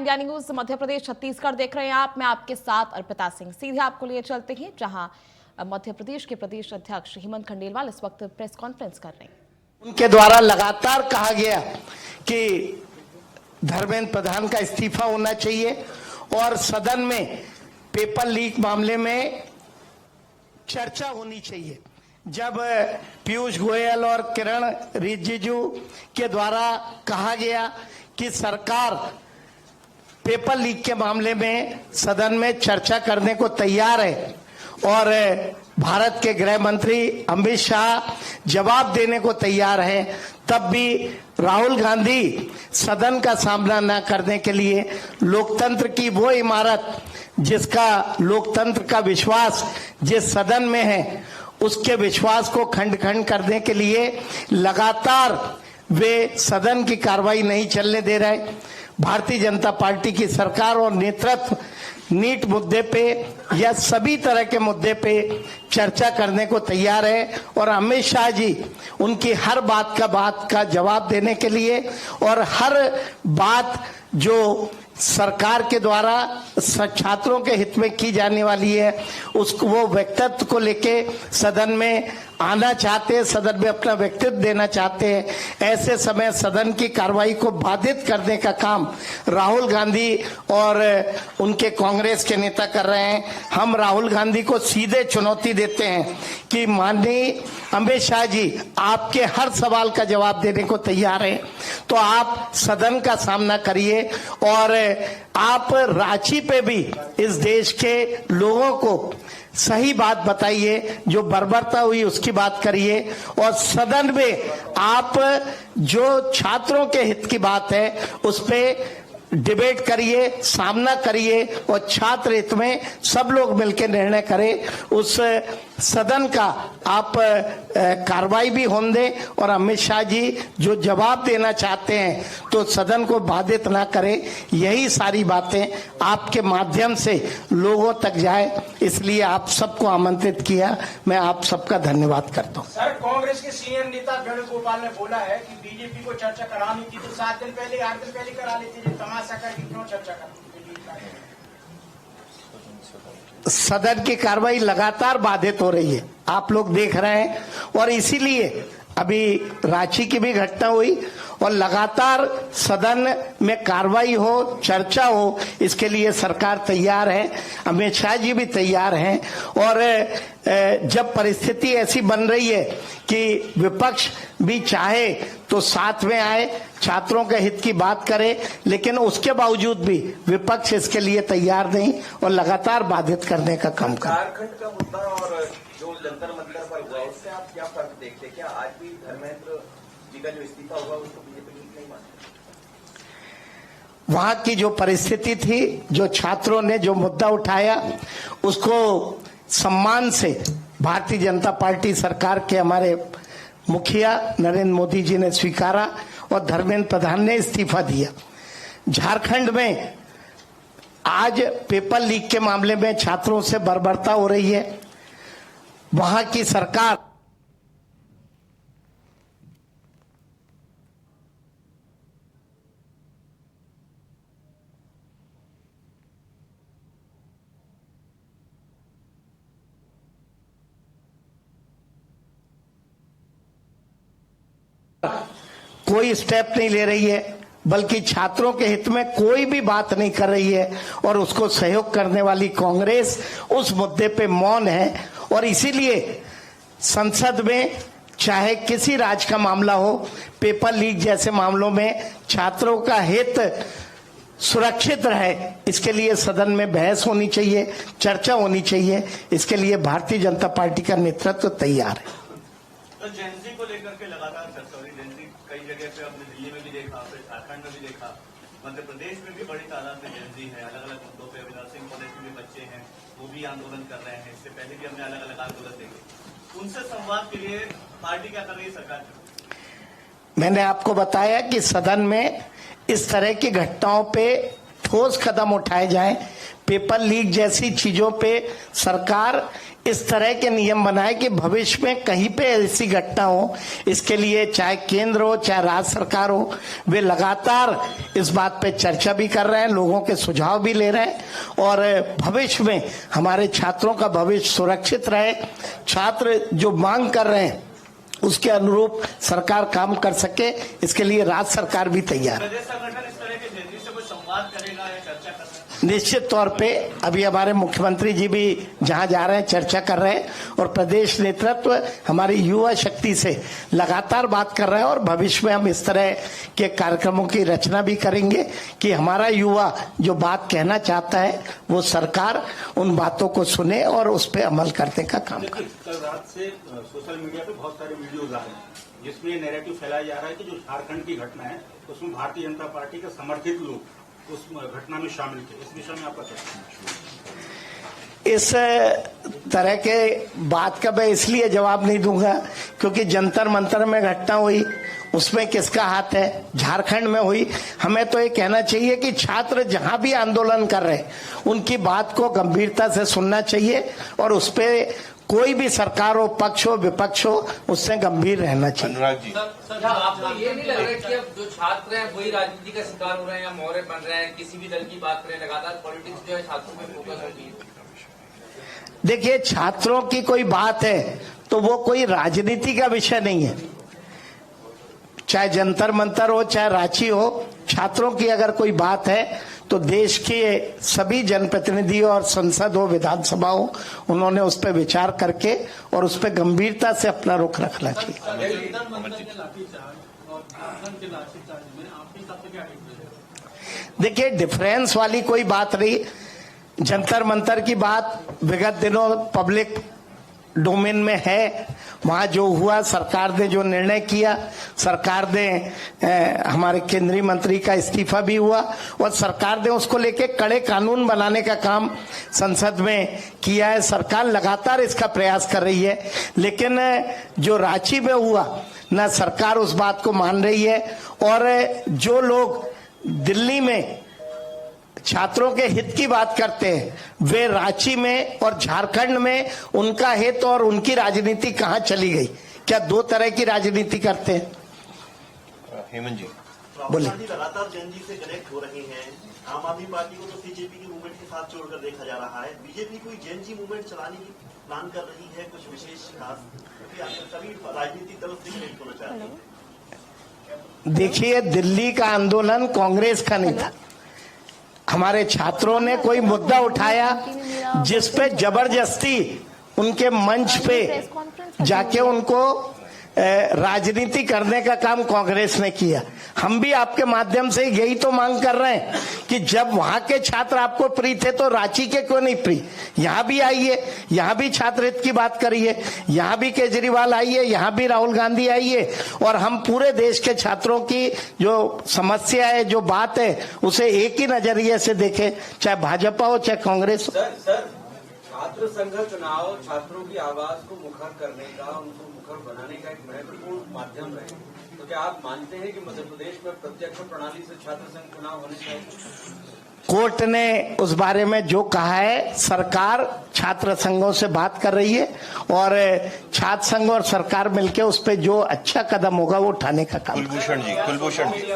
India news Madhya Pradesh Chhattisgarh देख रहे हैं आप। मैं आपके साथ अर्पिता सिंह। सीधे आपको लिए चलते हैं जहां मध्य प्रदेश के प्रदेश अध्यक्ष हेमंत खंडेलवाल इस वक्त प्रेस कॉन्फ्रेंस कर रहे हैं। उनके द्वारा लगातार कहा गया कि धर्मेंद्र प्रधान का इस्तीफा होना चाहिए और सदन में पेपर लीक मामले में चर्चा होनी चाहिए। जब पीयूष गोयल और किरण रिजिजू के द्वारा कहा गया कि सरकार पेपर लीक के मामले में सदन में चर्चा करने को तैयार है और भारत के गृह मंत्री अमित शाह जवाब देने को तैयार है, तब भी राहुल गांधी सदन का सामना न करने के लिए लोकतंत्र की वो इमारत जिसका लोकतंत्र का विश्वास जिस सदन में है उसके विश्वास को खंड खंड करने के लिए लगातार वे सदन की कार्रवाई नहीं चलने दे रहे। भारतीय जनता पार्टी की सरकार और नेतृत्व नीट मुद्दे पे या सभी तरह के मुद्दे पे चर्चा करने को तैयार है और अमित शाह जी उनकी हर बात का जवाब देने के लिए और हर बात जो सरकार के द्वारा छात्रों के हित में की जाने वाली है उसको वो व्यक्तित्व को लेके सदन में आना चाहते हैं, सदन में अपना व्यक्तित्व देना चाहते हैं। ऐसे समय सदन की कार्रवाई को बाधित करने का काम राहुल गांधी और उनके कांग्रेस के नेता कर रहे हैं। हम राहुल गांधी को सीधे चुनौती देते हैं कि माननीय अमित शाह जी आपके हर सवाल का जवाब देने को तैयार हैं, तो आप सदन का सामना करिए और आप रांची पे भी इस देश के लोगों को सही बात बताइए, जो बर्बरता हुई उसकी बात करिए और सदन में आप जो छात्रों के हित की बात है उस पे डिबेट करिए, सामना करिए और छात्र हित में सब लोग मिलकर निर्णय करें। उस सदन का आप कार्रवाई भी होने दें और अमित शाह जी जो जवाब देना चाहते हैं तो सदन को बाधित ना करें। यही सारी बातें आपके माध्यम से लोगों तक जाए, इसलिए आप सबको आमंत्रित किया। मैं आप सबका धन्यवाद करता हूँ। सर, कांग्रेस के सीएम नेता वेणुगोपाल ने बोला है कि बीजेपी को चर्चा करानी थी तो 7 दिन पहले 8 दिन पहले करा लेती थी, तमाशा करके क्यों चर्चा करती। सदन की कार्रवाई लगातार बाधित हो रही है, आप लोग देख रहे हैं और इसीलिए अभी रांची की भी घटना हुई और लगातार सदन में कार्रवाई हो, चर्चा हो, इसके लिए सरकार तैयार है, अमित शाह जी भी तैयार हैं। और जब परिस्थिति ऐसी बन रही है कि विपक्ष भी चाहे तो साथ में आए, छात्रों के हित की बात करे, लेकिन उसके बावजूद भी विपक्ष इसके लिए तैयार नहीं और लगातार बाधित करने का काम करे। झारखंड का मुद्दा और जो जंतर मंतर पर हुआ उससे आप क्या फर्क देखते हैं? क्या आज भी धर्मेंद्र जी का जो इस्तीफा हुआ उसको बीजेपी नहीं मानते? वहां की जो परिस्थिति थी, जो छात्रों ने जो मुद्दा उठाया उसको सम्मान से भारतीय जनता पार्टी सरकार के हमारे मुखिया नरेंद्र मोदी जी ने स्वीकारा और धर्मेंद्र प्रधान ने इस्तीफा दिया। झारखंड में आज पेपर लीक के मामले में छात्रों से बर्बरता हो रही है। वहां की सरकार कोई स्टेप नहीं ले रही है, बल्कि छात्रों के हित में कोई भी बात नहीं कर रही है और उसको सहयोग करने वाली कांग्रेस उस मुद्दे पे मौन है। और इसीलिए संसद में चाहे किसी राज्य का मामला हो, पेपर लीक जैसे मामलों में छात्रों का हित सुरक्षित रहे, इसके लिए सदन में बहस होनी चाहिए, चर्चा होनी चाहिए। इसके लिए भारतीय जनता पार्टी का नेतृत्व तैयार है। तो जेएनजी को लेकर के लगातार चर्चा हो रही है। जेएनजी कई जगह पे हमने दिल्ली में भी देखा, फिर झारखंड में भी देखा, मध्य प्रदेश में भी बड़ी तादाद में जेएनजी है। अलग अलग मुद्दों पे अविनाश सिंह कॉलेज में भी बच्चे हैं, वो भी आंदोलन कर रहे हैं। इससे पहले भी हमने अलग अलग आंदोलन देखे। उनसे संवाद के लिए पार्टी क्या कर रही है सरकार? मैंने आपको बताया कि सदन में इस तरह की घटनाओं पे ठोस कदम उठाए जाएं। पेपर लीक जैसी चीजों पे सरकार इस तरह के नियम बनाए कि भविष्य में कहीं पे ऐसी घटना हो, इसके लिए चाहे केंद्र हो चाहे राज्य सरकार हो, वे लगातार इस बात पे चर्चा भी कर रहे हैं, लोगों के सुझाव भी ले रहे हैं और भविष्य में हमारे छात्रों का भविष्य सुरक्षित रहे, छात्र जो मांग कर रहे हैं उसके अनुरूप सरकार काम कर सके, इसके लिए राज्य सरकार भी तैयार है। प्रदेश संगठन इस तरह के जनता से कोई संवाद करेगा या चर्चा करेगा? निश्चित तौर पे अभी हमारे मुख्यमंत्री जी भी जहां जा रहे हैं चर्चा कर रहे हैं और प्रदेश नेतृत्व हमारी युवा शक्ति से लगातार बात कर रहे हैं और भविष्य में हम इस तरह के कार्यक्रमों की रचना भी करेंगे कि हमारा युवा जो बात कहना चाहता है वो सरकार उन बातों को सुने और उस पर अमल करने का काम करे। कल रात से सोशल मीडिया पे बहुत सारे वीडियोज आ रहे हैं जिसमें ये नैरेटिव फैलाया जा रहा है कि जो झारखंड की घटना है उसमें भारतीय जनता पार्टी के समर्थित लोग उस घटना में शामिल थे। इस विषय में आपका क्या कहना है? इस तरह के बात का मैं इसलिए जवाब नहीं दूंगा क्योंकि जंतर मंतर में घटना हुई, उसमें किसका हाथ है? झारखंड में हुई। हमें तो ये कहना चाहिए कि छात्र जहां भी आंदोलन कर रहे हैं उनकी बात को गंभीरता से सुनना चाहिए और उस पर कोई भी सरकार हो, पक्ष हो, विपक्ष हो, उससे गंभीर रहना चाहिए। सर, आपको ये नहीं लग रहा है कि अब जो छात्र हैं वही राजनीति का शिकार हो रहे हैं या मोहरे बन रहे हैं? किसी भी दल की बात करें, लगातार पॉलिटिक्स जो है छात्रों पे फोकस होती है। देखिए, छात्रों की कोई बात है तो वो कोई राजनीति का विषय नहीं है, चाहे जंतर मंतर हो चाहे रांची हो। छात्रों की अगर कोई बात है तो देश के सभी जनप्रतिनिधि और संसद हो, विधानसभा हो, उन्होंने उस पर विचार करके और उस पर गंभीरता से अपना रुख रखना चाहिए। देखिए, डिफरेंस वाली कोई बात नहीं। जंतर मंतर की बात विगत दिनों पब्लिक डोमेन में है, वहां जो हुआ, सरकार ने जो निर्णय किया, सरकार ने हमारे केंद्रीय मंत्री का इस्तीफा भी हुआ और सरकार ने उसको लेके कड़े कानून बनाने का काम संसद में किया है। सरकार लगातार इसका प्रयास कर रही है, लेकिन जो रांची में हुआ ना, सरकार उस बात को मान रही है और जो लोग दिल्ली में छात्रों के हित की बात करते हैं वे रांची में और झारखंड में उनका हित और उनकी राजनीति कहां चली गई? क्या दो तरह की राजनीति करते हैं? हेमंत जी बोलिए। लगातार जेएनजी से कनेक्ट हो रहे हैं। आम आदमी पार्टी को तो सीजेपी की मूवमेंट के साथ जोड़कर देखा जा रहा है। बीजेपी कोई जेएनजी मूवमेंट चलाने की प्लान कर रही है, कुछ विशेष खास, क्योंकि सभी राजनीतिक दलों से कनेक्ट होना चाहते हैं। देखिए, दिल्ली का आंदोलन कांग्रेस का नहीं था। हमारे छात्रों ने कोई मुद्दा उठाया जिस पे जबरदस्ती उनके मंच पे जाके उनको राजनीति करने का काम कांग्रेस ने किया। हम भी आपके माध्यम से यही तो मांग कर रहे हैं कि जब वहां के छात्र आपको प्रिय थे तो रांची के क्यों नहीं प्रिय? यहाँ भी आइए, यहाँ भी छात्र हित की बात करिए, यहाँ भी केजरीवाल आइए, यहाँ भी राहुल गांधी आइए और हम पूरे देश के छात्रों की जो समस्या है, जो बात है, उसे एक ही नजरिए से देखें, चाहे भाजपा हो चाहे कांग्रेस हो। सर, छात्र संघ चुनाव छात्रों की आवाज को मुखर करने का, उनको मुखर बनाने का एक महत्वपूर्ण माध्यम रहे, तो क्या आप मानते हैं कि मध्य प्रदेश में प्रत्यक्ष प्रणाली से छात्र संघ चुनाव होने चाहिए? कोर्ट ने उस बारे में जो कहा है, सरकार छात्र संघों से बात कर रही है और छात्र संघ और सरकार मिलकर उस पर जो अच्छा कदम होगा वो उठाने का काम। कुलभूषण जी